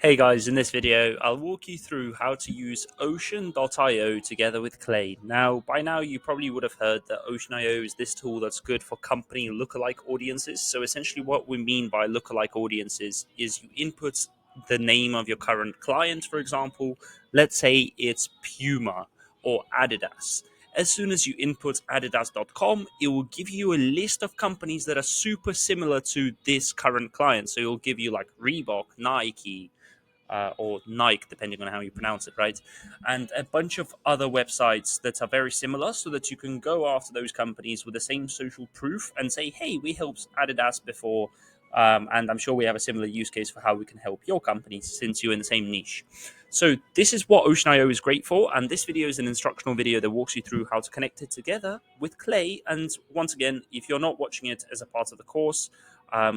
Hey guys, in this video, I'll walk you through how to use Ocean.io together with Clay. Now, by now you probably would have heard that Ocean.io is this tool that's good for company lookalike audiences. So essentially what we mean by lookalike audiences is you input the name of your current client, for example. Let's say it's Puma or Adidas. As soon as you input adidas.com, it will give you a list of companies that are super similar to this current client. So it will give you like Reebok, Nike, or Nike, depending on how you pronounce it, right? And a bunch of other websites that are very similar so that you can go after those companies with the same social proof and say, hey, we helped Adidas before. And I'm sure we have a similar use case for how we can help your company since you're in the same niche. So this is what Ocean.io is great for. And this video is an instructional video that walks you through how to connect it together with Clay. And once again, if you're not watching it as a part of the course,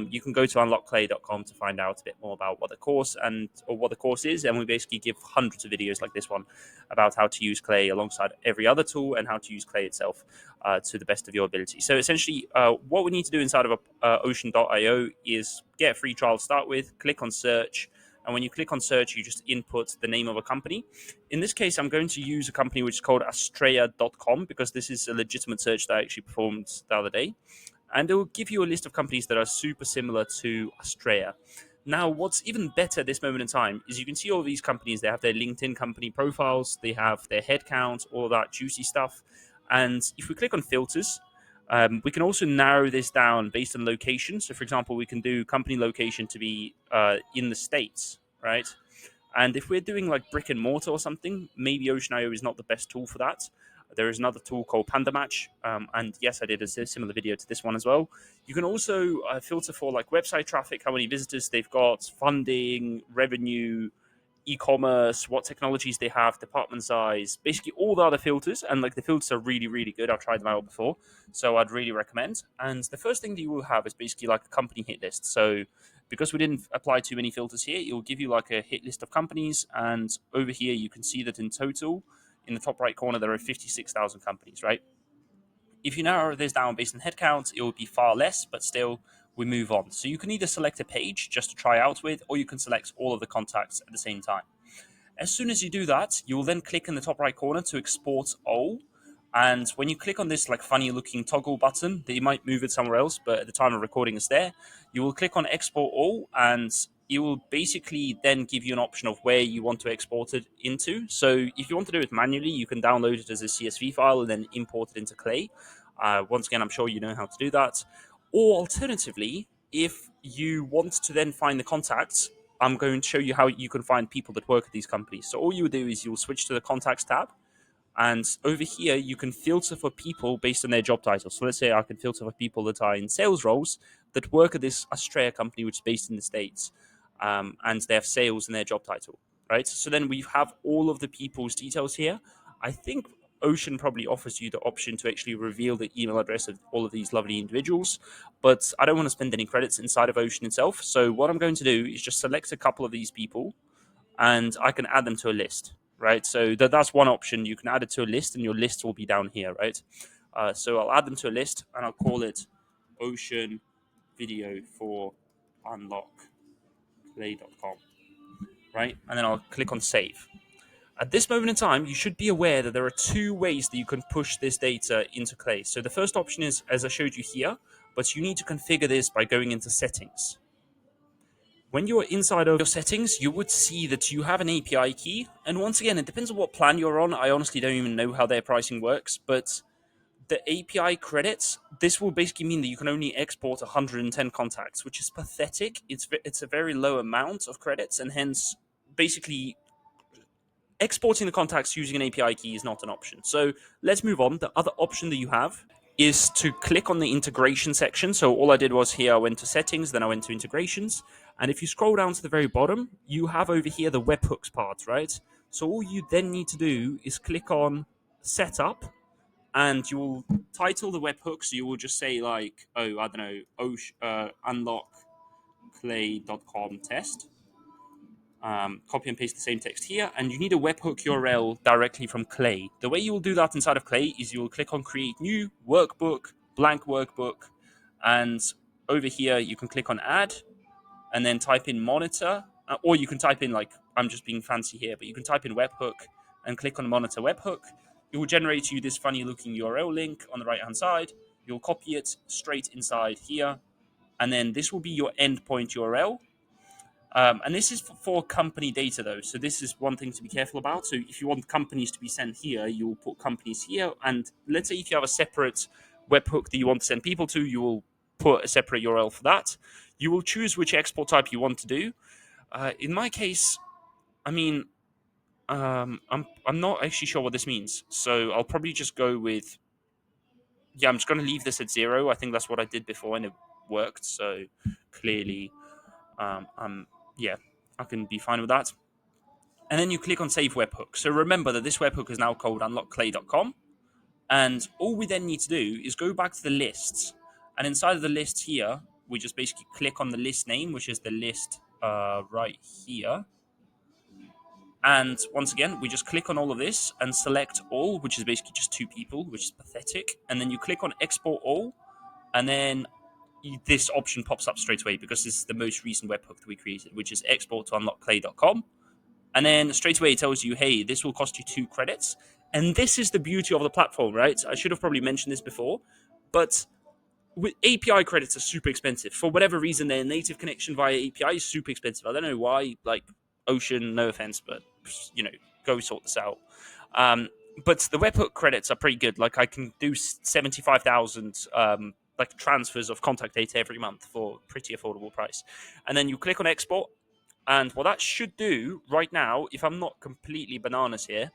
you can go to unlockclay.com to find out a bit more about what the course is, and we basically give hundreds of videos like this one about how to use Clay alongside every other tool and how to use Clay itself to the best of your ability. So essentially, what we need to do inside of Ocean.io is get a free trial to start with, click on search, and when you click on search, you just input the name of a company. In this case, I'm going to use a company which is called Astrea.com because this is a legitimate search that I actually performed the other day, and it will give you a list of companies that are super similar to Astrea. Now, what's even better at this moment in time is you can see all these companies. They have their LinkedIn company profiles, they have their headcount, all that juicy stuff. And if we click on filters, we can also narrow this down based on location. So, for example, we can do company location to be in the States, right? And if we're doing like brick and mortar or something, maybe Ocean.io is not the best tool for that. There is another tool called PandaMatch, and yes, I did a similar video to this one as well. You can also filter for like website traffic, how many visitors they've got, funding, revenue, e-commerce, what technologies they have, department size, basically all the other filters. And like the filters are really, really good. I've tried them out before, so I'd really recommend. And the first thing that you will have is basically like a company hit list. So because we didn't apply too many filters here, it will give you like a hit list of companies. And over here, you can see that in total, in the top right corner, there are 56,000 companies, right? If you narrow this down based on headcount, it will be far less, but still, we move on. So you can either select a page just to try out with, or you can select all of the contacts at the same time. As soon as you do that, you will then click in the top right corner to export all. And when you click on this like funny looking toggle button, that you might move it somewhere else, but at the time of recording it's there, you will click on export all, and it will basically then give you an option of where you want to export it into. So if you want to do it manually, you can download it as a CSV file and then import it into Clay. Once again, I'm sure you know how to do that. Or alternatively, if you want to then find the contacts, I'm going to show you how you can find people that work at these companies. So all you would do is you'll switch to the contacts tab, and over here you can filter for people based on their job title. So let's say I can filter for people that are in sales roles that work at this Astrea company, which is based in the States, and they have sales in their job title, right? So then we have all of the people's details here. I think Ocean probably offers you the option to actually reveal the email address of all of these lovely individuals, but I don't want to spend any credits inside of Ocean itself. So what I'm going to do is just select a couple of these people, and I can add them to a list, right? So that's one option. You can add it to a list, and your list will be down here, right? So I'll add them to a list, and I'll call it Ocean Video for UnlockClay.com, right? And then I'll click on Save. At this moment in time, you should be aware that there are two ways that you can push this data into Clay. So the first option is, as I showed you here, but you need to configure this by going into Settings. When you're inside of your settings, you would see that you have an API key. And once again, it depends on what plan you're on. I honestly don't even know how their pricing works, but the API credits, this will basically mean that you can only export 110 contacts, which is pathetic. It's a very low amount of credits, and hence, basically, exporting the contacts using an API key is not an option. So let's move on. The other option that you have is to click on the integration section. So all I did was here, I went to settings, then I went to integrations. And if you scroll down to the very bottom, you have over here the webhooks part, right? So all you then need to do is click on setup, and you will title the webhook. So you will just say like, oh, I don't know, unlockclay.com test. Copy and paste the same text here, and you need a webhook URL directly from Clay. The way you will do that inside of Clay is you will click on create new workbook, blank workbook, and over here you can click on add, and then type in monitor, or you can type in, like, I'm just being fancy here, but you can type in webhook and click on monitor webhook. It will generate you this funny looking URL link on the right hand side. You'll copy it straight inside here, and then this will be your endpoint URL. And this is for company data, though. So this is one thing to be careful about. So if you want companies to be sent here, you will put companies here. And let's say if you have a separate webhook that you want to send people to, you will put a separate URL for that. You will choose which export type you want to do. In my case, I mean, I'm not actually sure what this means. So I'll probably just go with, yeah, I'm just going to leave this at 0. I think that's what I did before and it worked. So clearly, yeah, I can be fine with that. And then you click on Save Webhook. So remember that this webhook is now called unlockclay.com. And all we then need to do is go back to the lists. And inside of the list here, we just basically click on the list name, which is the list right here. And once again, we just click on all of this and select all, which is basically just 2 people, which is pathetic. And then you click on Export All. And then this option pops up straight away because this is the most recent webhook that we created, which is export to unlockclay.com. And then straight away it tells you, hey, this will cost you 2 credits. And this is the beauty of the platform, right? I should have probably mentioned this before, but with API credits are super expensive. For whatever reason, their native connection via API is super expensive. I don't know why, like Ocean, no offense, but, go sort this out. But the webhook credits are pretty good. Like I can do 75,000 like transfers of contact data every month for pretty affordable price. And then you click on export. And what that should do right now, if I'm not completely bananas here,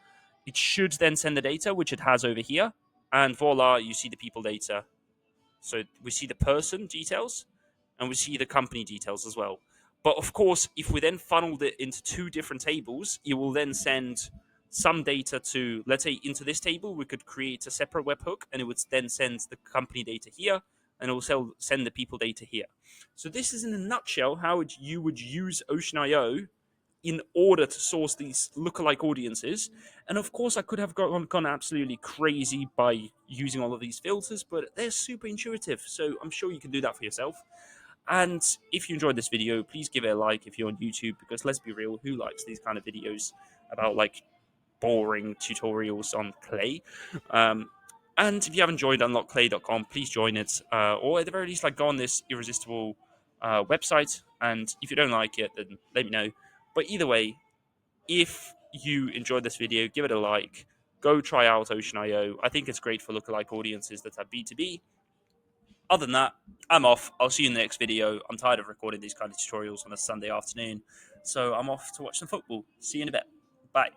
it should then send the data, which it has over here. And voila, you see the people data. So we see the person details and we see the company details as well. But of course, if we then funneled it into 2 different tables, it will then send some data to, let's say, into this table, we could create a separate webhook and it would then send the company data here and also send the people data here. So this is in a nutshell how you would use Ocean.io in order to source these lookalike audiences. And of course, I could have gone absolutely crazy by using all of these filters, but they're super intuitive. So I'm sure you can do that for yourself. And if you enjoyed this video, please give it a like if you're on YouTube, because let's be real, who likes these kind of videos about like boring tutorials on Clay? And if you haven't joined unlockclay.com, please join it, or at the very least, like, go on this irresistible website. And if you don't like it, then let me know. But either way, if you enjoyed this video, give it a like. Go try out Ocean.io. I think it's great for lookalike audiences that have B2B. Other than that, I'm off. I'll see you in the next video. I'm tired of recording these kind of tutorials on a Sunday afternoon, so I'm off to watch some football. See you in a bit. Bye.